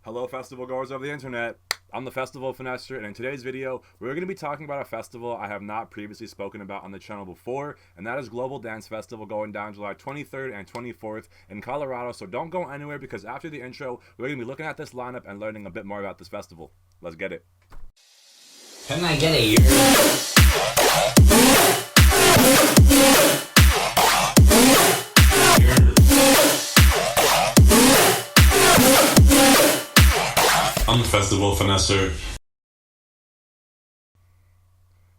Hello festival goers of the internet, I'm the Festival Finesser, and in today's video, we're going to be talking about a festival I have not previously spoken about on the channel before, and that is Global Dance Festival going down July 23rd and 24th in Colorado, so don't go anywhere because after the intro, we're going to be looking at this lineup and learning a bit more about this festival. Let's get it. Can I get a year? I'm the Festival Finesser.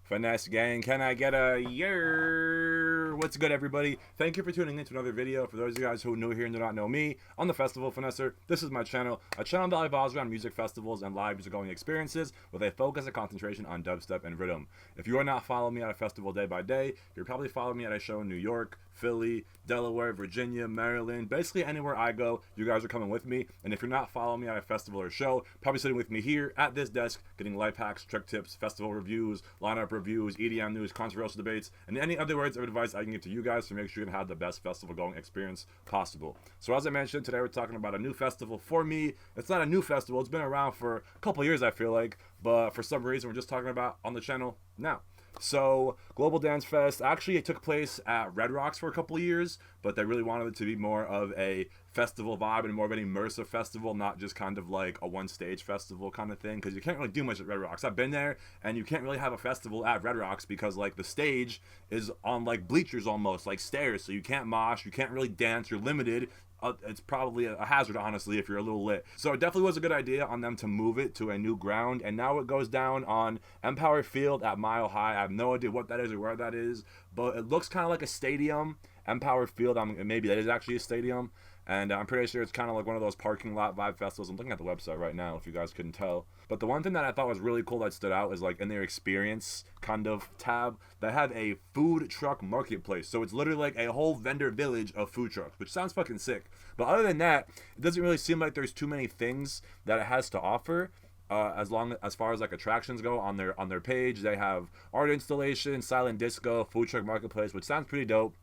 Finesse gang, can I get a year? What's good, everybody? Thank you for tuning in to another video. For those of you guys who are new here and do not know me, I'm the Festival Finesser. This is my channel, a channel that revolves around music festivals and live music-going experiences with a focus and concentration on dubstep and rhythm. If you are not following me at a festival day by day, you're probably following me at a show in New York, Philly, Delaware, Virginia, Maryland, basically anywhere I go, you guys are coming with me. And if you're not following me at a festival or show, probably sitting with me here at this desk, getting life hacks, trick tips, festival reviews, lineup reviews, EDM news, controversial debates, and any other words of advice I can give to you guys to make sure you can have the best festival going experience possible. So as I mentioned, today we're talking about a new festival for me. It's not a new festival, it's been around for a couple years, I feel like, but for some reason we're just talking about on the channel now. So, Global Dance Fest, actually it took place at Red Rocks for a couple of years, but they really wanted it to be more of a festival vibe and more of an immersive festival, not just kind of like a one-stage festival kind of thing, because you can't really do much at Red Rocks. I've been there, and you can't really have a festival at Red Rocks because, like, the stage is on, like, bleachers almost, like stairs, so you can't mosh, you can't really dance, you're limited. It's probably a hazard, honestly, if you're a little lit. So it definitely was a good idea on them to move it to a new ground, and now it goes down on Empower Field at Mile High. I have no idea what that is or where that is, but it looks kind of like a stadium. Empower Field, maybe that is actually a stadium, and I'm pretty sure it's kind of like one of those parking lot vibe festivals. I'm looking at the website right now, if you guys couldn't tell. But the one thing that I thought was really cool that stood out is, like, in their experience kind of tab, they have a food truck marketplace. So it's literally like a whole vendor village of food trucks, which sounds fucking sick. But other than that, it doesn't really seem like there's too many things that it has to offer. As far as like attractions go on their page, they have art installation, silent disco, food truck marketplace, which sounds pretty dope,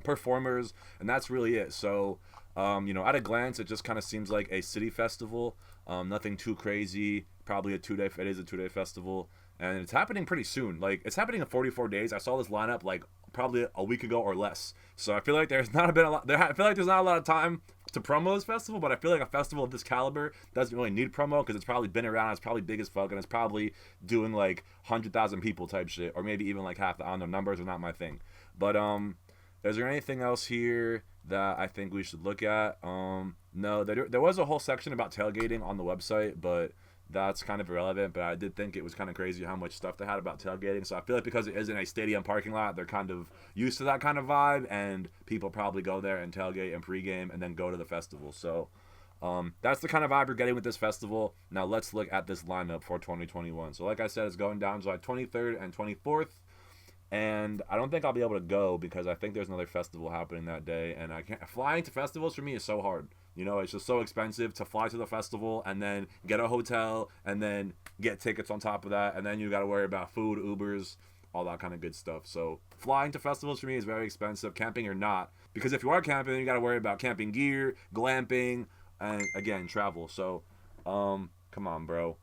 performers, and that's really it. So at a glance, it just kind of seems like a city festival. Nothing too crazy. Probably it is a 2-day festival, and it's happening pretty soon. Like, it's happening in 44 days. I saw this lineup like probably a week ago or less. So I feel like there's not a lot of time to promo this festival, but I feel like a festival of this caliber doesn't really need promo because it's probably been around, it's probably big as fuck, and it's probably doing like 100,000 people type shit, or maybe even like half. I don't know, numbers are not my thing. But is there anything else here that I think we should look at? No, there was a whole section about tailgating on the website, but that's kind of irrelevant. But I did think it was kind of crazy how much stuff they had about tailgating. So I feel like because it isn't a stadium parking lot, they're kind of used to that kind of vibe, and people probably go there and tailgate and pregame and then go to the festival. So that's the kind of vibe you're getting with this festival. Now let's look at this lineup for 2021. So like I said, it's going down July 23rd and 24th. And I don't think I'll be able to go because I think there's another festival happening that day, and I can't. Flying to festivals for me is so hard. You know, it's just so expensive to fly to the festival and then get a hotel and then get tickets on top of that, and then you got to worry about food, Ubers, all that kind of good stuff. So flying to festivals for me is very expensive, camping or not, because if you are camping, you got to worry about camping gear, glamping, and again, travel. So come on, bro.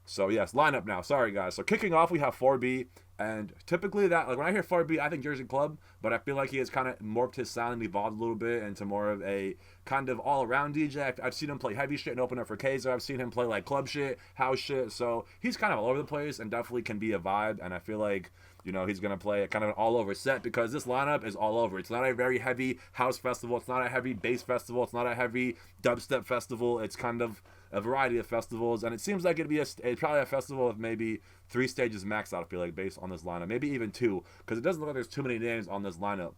So yes, lineup now. Sorry guys. So kicking off, we have 4B, and typically that, like, when I hear 4B, I think Jersey Club, but I feel like he has kind of morphed his sound and evolved a little bit into more of a kind of all-around DJ. I've seen him play heavy shit and open up for Kaiser. I've seen him play like club shit, house shit. So he's kind of all over the place and definitely can be a vibe. And I feel like, he's going to play a kind of an all-over set because this lineup is all over. It's not a very heavy house festival. It's not a heavy bass festival. It's not a heavy dubstep festival. It's kind of a variety of festivals, and it seems like it'd be probably a festival with maybe 3 stages max out, I feel like, based on this lineup. Maybe even 2, because it doesn't look like there's too many names on this lineup.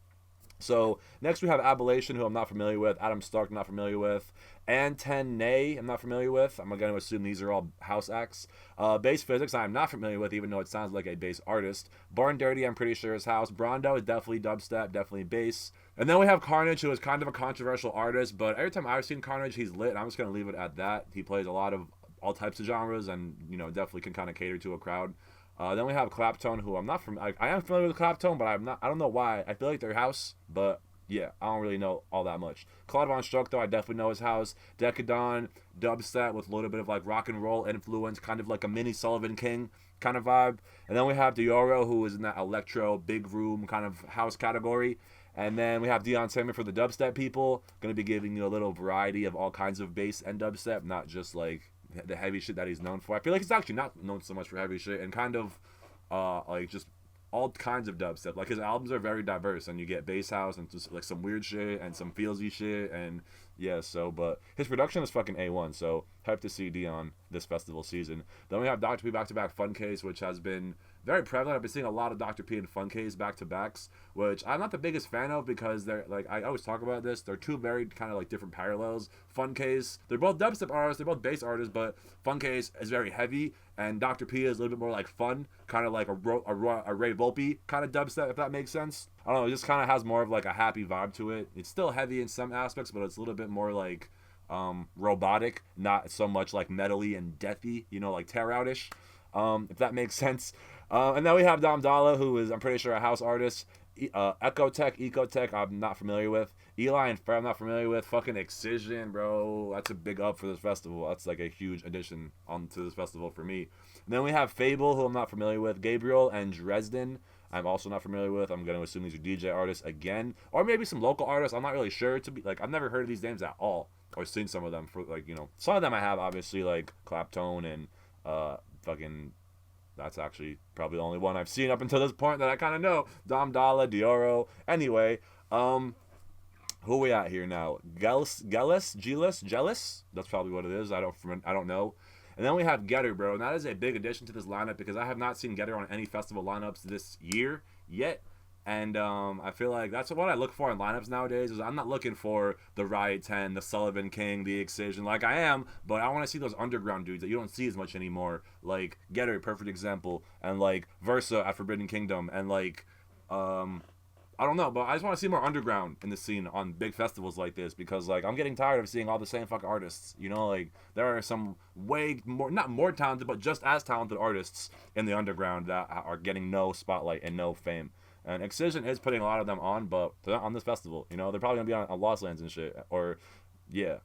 So next we have Ablation, who I'm not familiar with. Adam Stark, not familiar with. Antenne, I'm not familiar with. I'm going to assume these are all house acts. Bass Physics, I'm not familiar with, even though it sounds like a bass artist. Born Dirty, I'm pretty sure is house. Brondo is definitely dubstep, definitely bass. And then we have Carnage, who is kind of a controversial artist, but every time I've seen Carnage, he's lit, and I'm just going to leave it at that. He plays a lot of all types of genres and, definitely can kind of cater to a crowd. Then we have Clapton, who I'm not from. I am familiar with Clapton, but I don't know why. I feel like they're house, but yeah, I don't really know all that much. Claude Von Stroke, though, I definitely know his house. Decadon, dubstep with a little bit of like rock and roll influence, kind of like a mini Sullivan King kind of vibe. And then we have Dioro, who is in that electro, big room kind of house category. And then we have Dion Tamer for the dubstep people. Going to be giving you a little variety of all kinds of bass and dubstep, not just like the heavy shit that he's known for. I feel like he's actually not known so much for heavy shit and kind of like just all kinds of dubstep. Like his albums are very diverse, and you get bass house and just like some weird shit and some feelsy shit, and yeah. So, but his production is fucking A1. So hype to see Dion this festival season. Then we have Dr. P back to back Fun Case, which has been very prevalent. I've been seeing a lot of Dr. P and Fun Case back to backs, which I'm not the biggest fan of because they're like I always talk about this. They're two very kind of like different parallels. Fun Case, they're both dubstep artists, they're both bass artists, but Fun Case is very heavy, and Dr. P is a little bit more like fun, kind of like a Ray Volpe kind of dubstep, if that makes sense. I don't know, it just kind of has more of like a happy vibe to it. It's still heavy in some aspects, but it's a little bit more like robotic, not so much like metally and deathy, you know, like tear outish, if that makes sense. And then we have Dom Dalla, who is, I'm pretty sure, a house artist. Ecotech, I'm not familiar with. Eli and Fair, I'm not familiar with. Fucking Excision, bro. That's a big up for this festival. That's like a huge addition onto this festival for me. And then we have Fable, who I'm not familiar with. Gabriel and Dresden, I'm also not familiar with. I'm going to assume these are DJ artists again. Or maybe some local artists. I'm not really sure. To be like, I've never heard of these names at all. Or seen some of them. For like, you know, some of them I have, obviously, like Clapton and fucking... That's actually probably the only one I've seen up until this point that I kind of know. Dom Dalla, Dioro. Anyway, who we at here now? Jealous? That's probably what it is. I don't know. And then we have Getter, bro. And that is a big addition to this lineup because I have not seen Getter on any festival lineups this year yet. And I feel like that's what I look for in lineups nowadays. Is I'm not looking for the Riot 10, the Sullivan King, the Excision, like I am, but I want to see those underground dudes that you don't see as much anymore. Like Getter, perfect example, and like Versa at Forbidden Kingdom, and like I don't know, but I just want to see more underground in the scene on big festivals like this because like I'm getting tired of seeing all the same fucking artists. You know, like there are some way more, not more talented, but just as talented artists in the underground that are getting no spotlight and no fame. And Excision is putting a lot of them on, but they're not on this festival. You know, they're probably going to be on Lost Lands and shit. Or, yeah.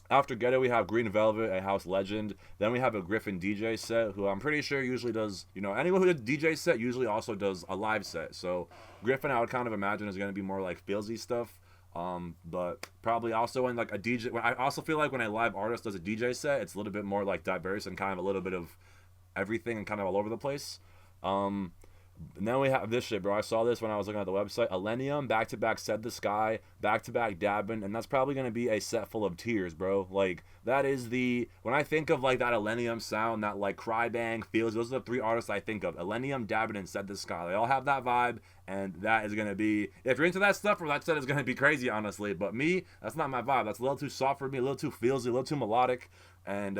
After Ghetto, we have Green Velvet, a house legend. Then we have a Griffin DJ set, who I'm pretty sure usually does, you know, anyone who does DJ set usually also does a live set. So Griffin, I would kind of imagine, is going to be more like feelsy stuff. But probably also in like a DJ. I also feel like when a live artist does a DJ set, it's a little bit more like diverse and kind of a little bit of everything and kind of all over the place. And then we have this shit, bro. I saw this when I was looking at the website. Elenium, back-to-back Said the Sky, back-to-back Dabbin, and that's probably going to be a set full of tears, bro. Like, that is the... When I think of, like, that Elenium sound, that, like, cry bang feels, those are the three artists I think of. Elenium, Dabbin, and Said the Sky. They all have that vibe, and that is going to be... If you're into that stuff, or that set is going to be crazy, honestly. But me, that's not my vibe. That's a little too soft for me, a little too feelsy, a little too melodic. And,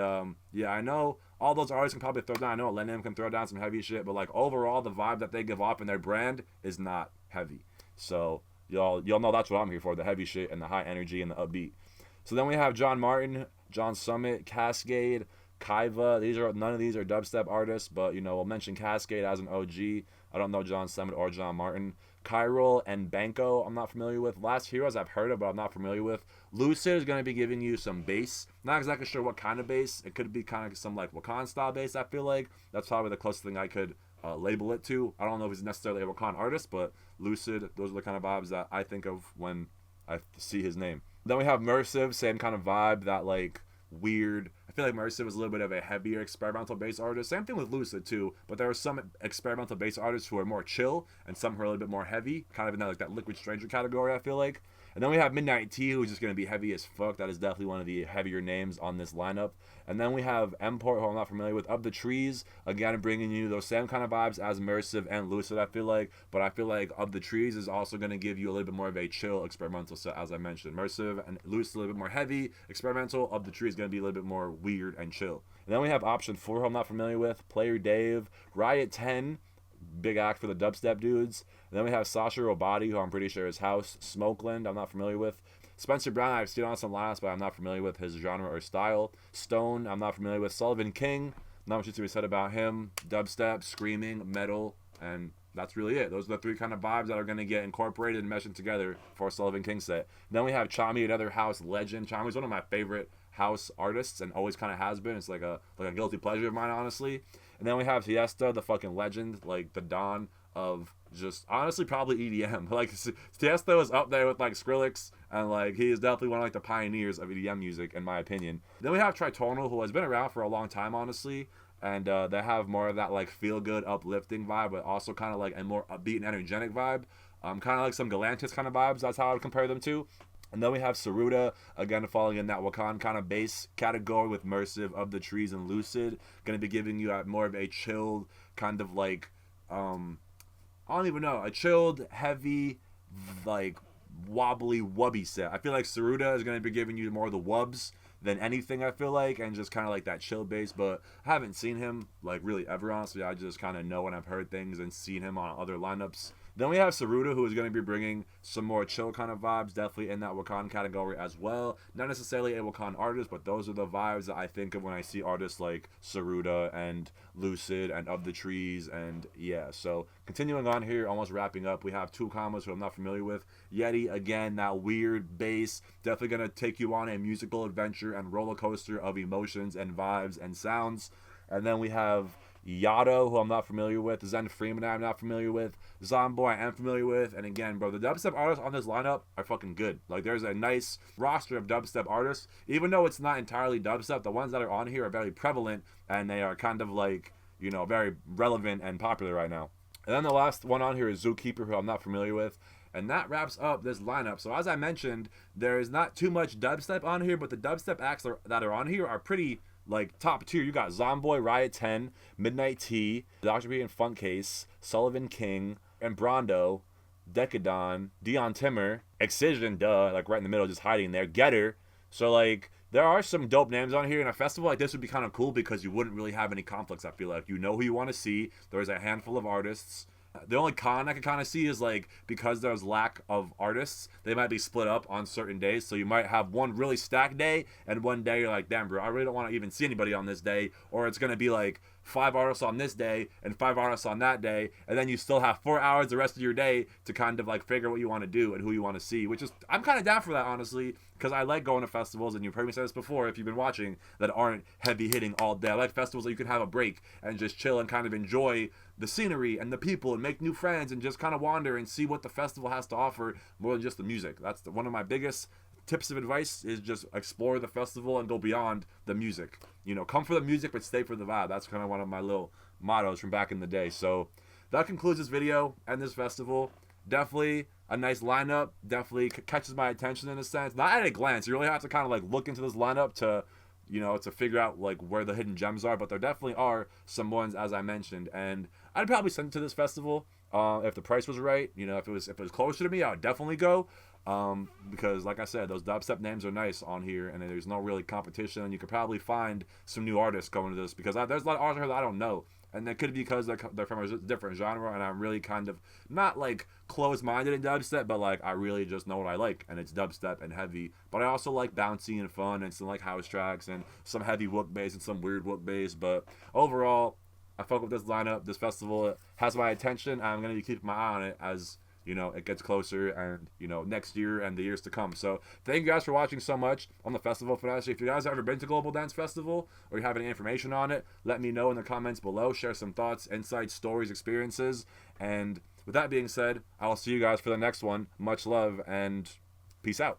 yeah, I know... All those artists can probably throw down. I know Lennon can throw down some heavy shit, but like overall, the vibe that they give off in their brand is not heavy. So y'all know that's what I'm here for: the heavy shit and the high energy and the upbeat. So then we have John Martin, John Summit, Cascade, Kaiva. None of these are dubstep artists, but you know we'll mention Cascade as an OG. I don't know John Summit or John Martin. Chiral and Banco, I'm not familiar with. Last Heroes I've heard of, but I'm not familiar with. Lucid is going to be giving you some bass. Not exactly sure what kind of bass. It could be kind of some like Wakan style bass, I feel like. That's probably the closest thing I could label it to. I don't know if he's necessarily a Wakan artist, but Lucid, those are the kind of vibes that I think of when I see his name. Then we have Immersive, same kind of vibe, that like weird... I feel like Immersive is a little bit of a heavier experimental bass artist. Same thing with Lucid too, but there are some experimental bass artists who are more chill and some who are a little bit more heavy, kind of in that, like that Liquid Stranger category, I feel like. And then we have Midnight T, who's just going to be heavy as fuck. That is definitely one of the heavier names on this lineup. And then we have Emport, who I'm not familiar with. Of the Trees, again, bringing you those same kind of vibes as Immersive and Lucid, I feel like. But I feel like Of the Trees is also going to give you a little bit more of a chill experimental set, as I mentioned. Immersive and Lucid a little bit more heavy. Experimental, Of the Trees is going to be a little bit more weird and chill. And then we have Option 4, who I'm not familiar with. Player Dave, Riot 10, big act for the dubstep dudes. And then we have Sasha Roboti, who I'm pretty sure is house. Smokeland, I'm not familiar with. Spencer Brown, I've seen on some lineups, but I'm not familiar with his genre or style. Stone, I'm not familiar with. Sullivan King, not much to be said about him. Dubstep, screaming, metal, and That's really it. Those are the three kind of vibes that are going to get incorporated and meshing together for a Sullivan King set. Then we have Chami, another house legend. Chami's one of my favorite house artists and always kind of has been. It's like a guilty pleasure of mine, honestly. And then we have Fiesta, the fucking legend, like the dawn of just honestly probably EDM. Like Tiesto is up there with like Skrillex, and like he is definitely one of like the pioneers of EDM music in my opinion. Then we have Tritonal, who has been around for a long time, honestly, and they have more of that like feel good, uplifting vibe, but also kind of like a more upbeat and energetic vibe. Kind of like some Galantis kind of vibes. That's how I would compare them to. And then we have Seruda, again falling in that Wakan kind of bass category with Immersive, Of the Trees, and Lucid. Going to be giving you more of a chilled kind of like, I don't even know, a chilled, heavy, like wobbly, wubby set. I feel like Seruda is going to be giving you more of the wubs than anything, I feel like, and just kind of like that chill bass. But I haven't seen him like really ever, honestly. I just kind of know when I've heard things and seen him on other lineups. Then we have Saruta, who is going to be bringing some more chill kind of vibes, definitely in that Wakan category as well. Not necessarily a Wakan artist, but those are the vibes that I think of when I see artists like Saruta and Lucid and Of the Trees, and yeah. So continuing on here, almost wrapping up, we have Two Commas, who I'm not familiar with. Yeti, again, that weird bass, definitely going to take you on a musical adventure and roller coaster of emotions and vibes and sounds. And then we have Yado, who I'm not familiar with. Zen Freeman, I'm not familiar with. Zomboy, I am familiar with. And again, bro, the dubstep artists on this lineup are fucking good. Like, there's a nice roster of dubstep artists. Even though it's not entirely dubstep, the ones that are on here are very prevalent, and they are kind of like, you know, very relevant and popular right now. And then the last one on here is Zookeeper, who I'm not familiar with. And that wraps up this lineup. So as I mentioned, there is not too much dubstep on here, but the dubstep acts that are on here are pretty like top tier. You got Zomboy, Riot 10, Midnight T, Dr. B and Funkcase, Sullivan King, and Brondo, Decadon, Dion Timmer, Excision, like right in the middle, just hiding there, Getter. So like there are some dope names on here, and a festival like this would be kind of cool because you wouldn't really have any conflicts. I feel like you know who you want to see. There's a handful of artists. The only con I can kind of see is like because there's lack of artists, they might be split up on certain days. So you might have one really stacked day, and one day you're like, damn, bro, I really don't want to even see anybody on this day. Or it's going to be like 5 artists on this day and 5 artists on that day, and then you still have 4 hours the rest of your day to kind of like figure what you want to do and who you want to see, which is, I'm kind of down for that, honestly, because I like going to festivals, and you've heard me say this before if you've been watching, that aren't heavy hitting all day. I like festivals that you can have a break and just chill and kind of enjoy the scenery and the people and make new friends and just kind of wander and see what the festival has to offer more than just the music. That's one of my biggest tips of advice, is just explore the festival and go beyond the music. You know, come for the music but stay for the vibe. That's kind of one of my little mottos from back in the day. So that concludes this video and this festival. Definitely a nice lineup. Definitely catches my attention in a sense. Not at a glance. You really have to kind of like look into this lineup to, you know, to figure out like where the hidden gems are. But there definitely are some ones, as I mentioned, and I'd probably send it to this festival if the price was right. You know, if it was closer to me, I would definitely go. Because like I said, those dubstep names are nice on here, and there's no really competition. You could probably find some new artists going to this, because there's a lot of artists that I don't know, and that could be because they're from a different genre, and I'm really kind of not like closed-minded in dubstep, but like I really just know what I like, and it's dubstep and heavy. But I also like bouncy and fun, and some like house tracks and some heavy wook bass and some weird wook bass. But overall, I fuck with this lineup. This festival has my attention. I'm gonna be keeping my eye on it as, you know, it gets closer, and, you know, next year and the years to come. So thank you guys for watching so much on the Festival Finesse. If you guys have ever been to Global Dance Festival, or you have any information on it, let me know in the comments below. Share some thoughts, insights, stories, experiences. And with that being said, I will see you guys for the next one. Much love and peace out.